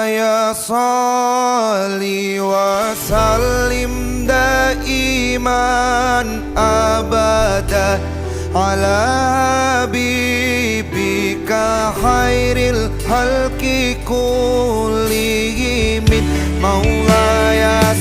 Ya salli wa sallim daiman abada ala habibika khairil halki kullihim maulaya